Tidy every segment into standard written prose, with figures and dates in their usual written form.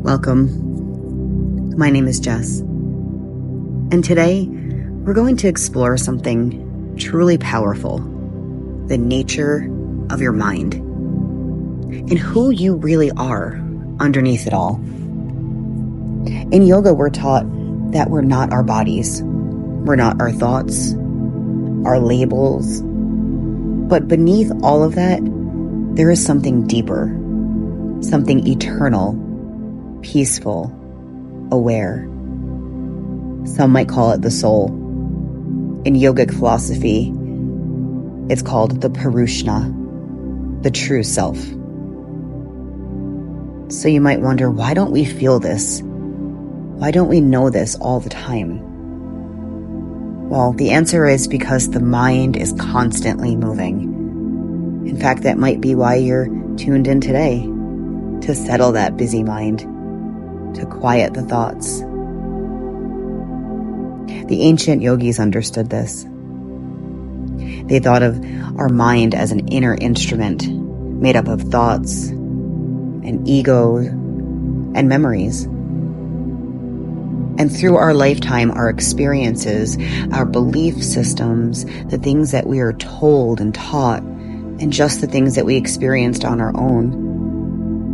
Welcome. My name is Jess, and today we're going to explore something truly powerful: the nature of your mind and who you really are underneath it all. In yoga, we're taught that we're not our bodies, we're not our thoughts, our labels, but beneath all of that, there is something deeper, something eternal, peaceful, aware. Some might call it the soul. In yogic philosophy, it's called the Purushna, the true self. So you might wonder, why don't we feel this? Why don't we know this all the time? Well, the answer is because the mind is constantly moving. In fact, that might be why you're tuned in today, to settle that busy mind, to quiet the thoughts. The ancient yogis understood this. They thought of our mind as an inner instrument made up of thoughts and ego and memories. And through our lifetime, our experiences, our belief systems, the things that we are told and taught, and just the things that we experienced on our own,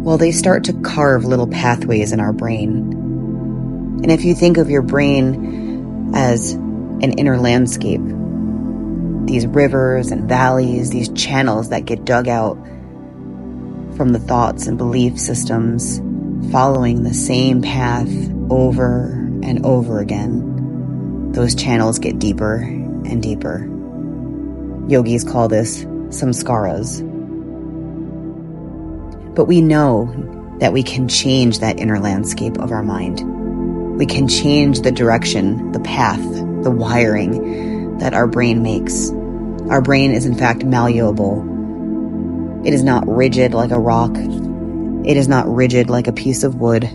well, they start to carve little pathways in our brain. And if you think of your brain as an inner landscape, these rivers and valleys, these channels that get dug out from the thoughts and belief systems, following the same path over and over again, those channels get deeper and deeper. Yogis call this samskaras. But we know that we can change that inner landscape of our mind. We can change the direction, the path, the wiring that our brain makes. Our brain is in fact malleable. It is not rigid like a rock. It is not rigid like a piece of wood.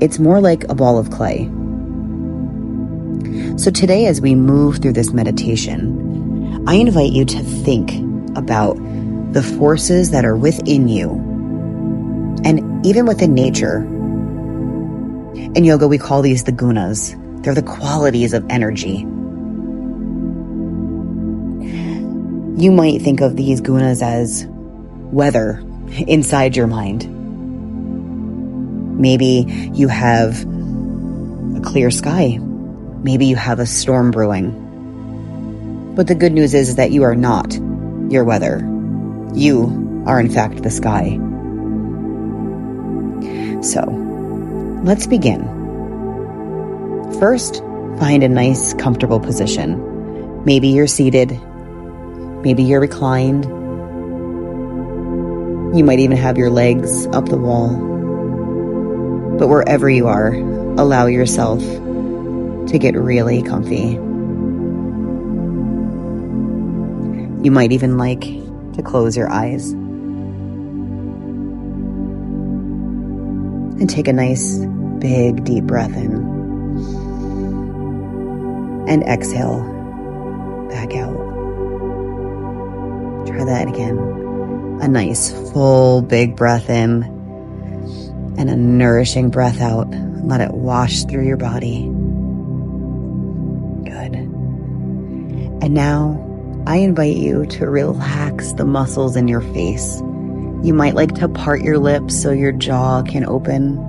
It's more like a ball of clay. So today, as we move through this meditation, I invite you to think about the forces that are within you and even within nature. In yoga, we call these the gunas. They're the qualities of energy. You might think of these gunas as weather inside your mind. Maybe you have a clear sky. Maybe you have a storm brewing. But the good news is that you are not your weather. You are in fact the sky. So, let's begin. First, find a nice, comfortable position. Maybe you're seated. Maybe you're reclined. You might even have your legs up the wall. But wherever you are, allow yourself to get really comfy. You might even like to close your eyes and take a nice, big, deep breath in and exhale back out. Try that again. A nice, full, big breath in and a nourishing breath out. Let it wash through your body. Good. And now, I invite you to relax the muscles in your face. You might like to part your lips so your jaw can open.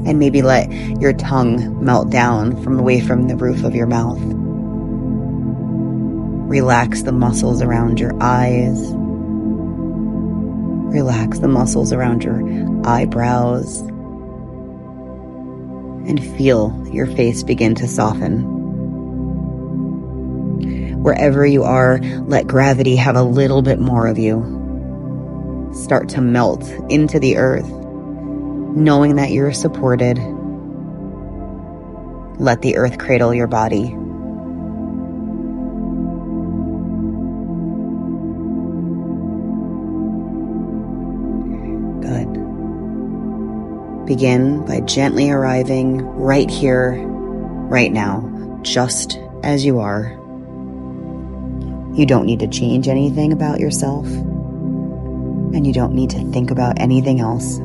And maybe let your tongue melt down away from the roof of your mouth. Relax the muscles around your eyes. Relax the muscles around your eyebrows. And feel your face begin to soften. Wherever you are, let gravity have a little bit more of you. Start to melt into the earth, knowing that you're supported. Let the earth cradle your body. Good. Begin by gently arriving right here, right now, just as you are. You don't need to change anything about yourself. and you don't need to think about anything else.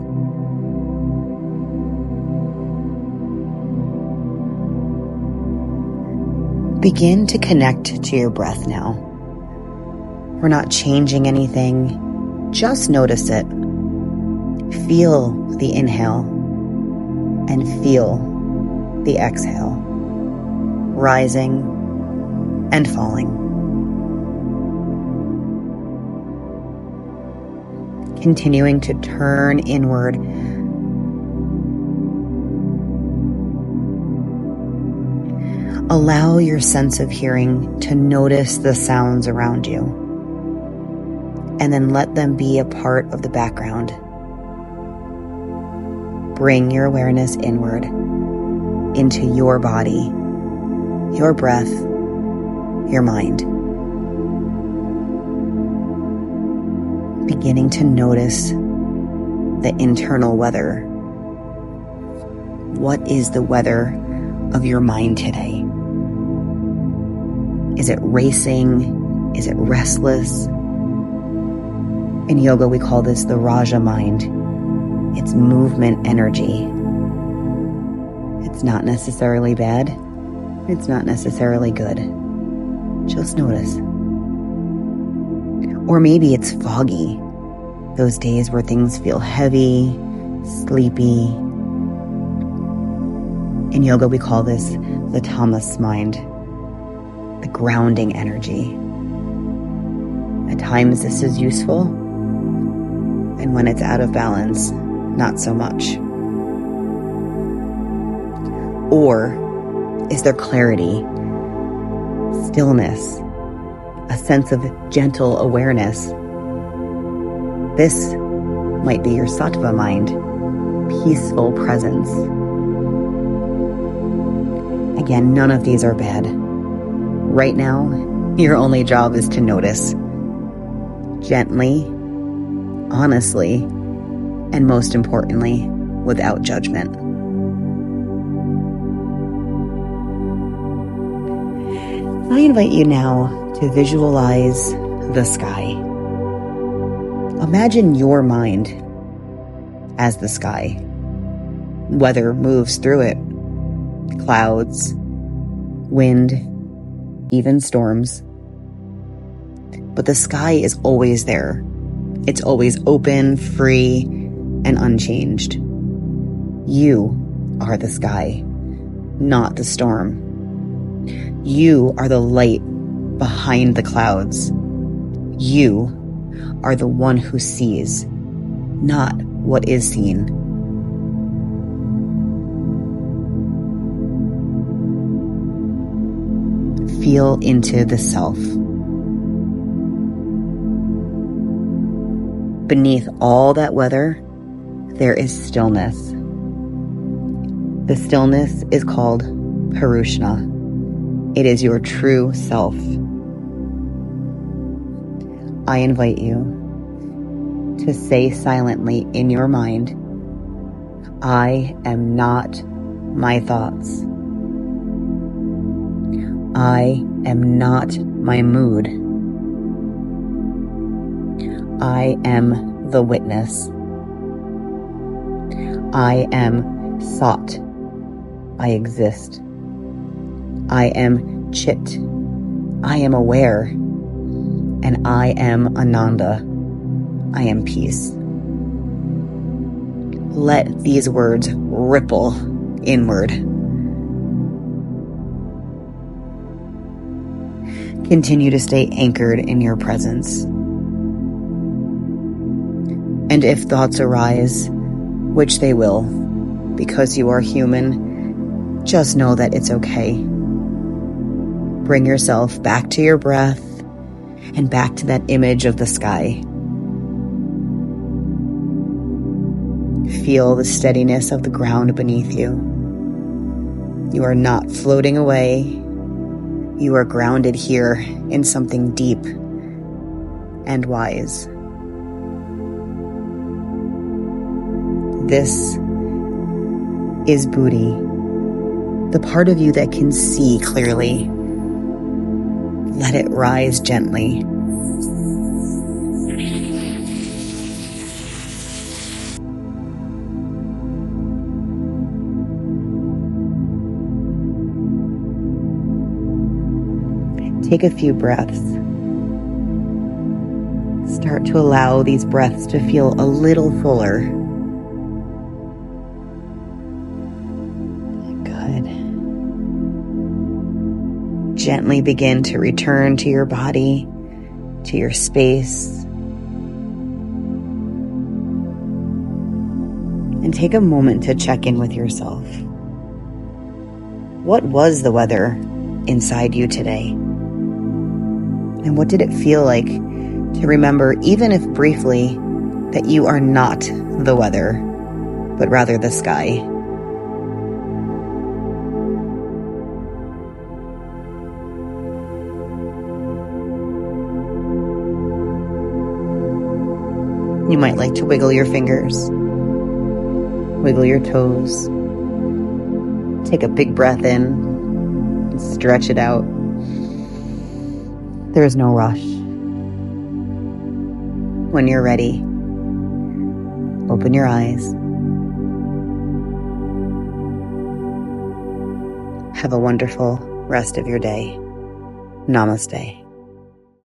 Begin to connect to your breath now. We're not changing anything, just notice it. Feel the inhale and feel the exhale, rising and falling. Continuing to turn inward. Allow your sense of hearing to notice the sounds around you, and then let them be a part of the background. Bring your awareness inward into your body, your breath, your mind. Beginning to notice the internal weather. What is the weather of your mind today? Is it racing? Is it restless? In yoga, we call this the Raja mind. It's movement energy. It's not necessarily bad. It's not necessarily good. Just notice. Or maybe it's foggy. Those days where things feel heavy, sleepy. In yoga, we call this the tamas mind, the grounding energy. At times, this is useful, and when it's out of balance, not so much. Or is there clarity, stillness, a sense of gentle awareness? This might be your sattva mind, peaceful presence. Again, none of these are bad. Right now, your only job is to notice. Gently, honestly, and most importantly, without judgment. I invite you now to visualize the sky. Imagine your mind as the sky. Weather moves through it. Clouds, wind, even storms. But the sky is always there. It's always open, free, and unchanged. You are the sky, not the storm. You are the light behind the clouds. You are the one who sees, not what is seen. Feel into the self. Beneath all that weather, there is stillness. The stillness is called Purushna. It is your true self. I invite you to say silently in your mind, I am not my thoughts. I am not my mood. I am the witness. I am Sat. I exist. I am Chit. I am aware. And I am Ananda. I am peace. Let these words ripple inward. Continue to stay anchored in your presence. And if thoughts arise, which they will, because you are human, just know that it's okay. Bring yourself back to your breath and back to that image of the sky. Feel the steadiness of the ground beneath you. You are not floating away. You are grounded here in something deep and wise. This is Buddhi, the part of you that can see clearly. Let it rise gently. take a few breaths. Start to allow these breaths to feel a little fuller. Good. Gently begin to return to your body, to your space. And take a moment to check in with yourself. What was the weather inside you today? And what did it feel like to remember, even if briefly, that you are not the weather, but rather the sky? You might like to wiggle your fingers, wiggle your toes, take a big breath in, and stretch it out. There is no rush. When you're ready, open your eyes. Have a wonderful rest of your day. Namaste.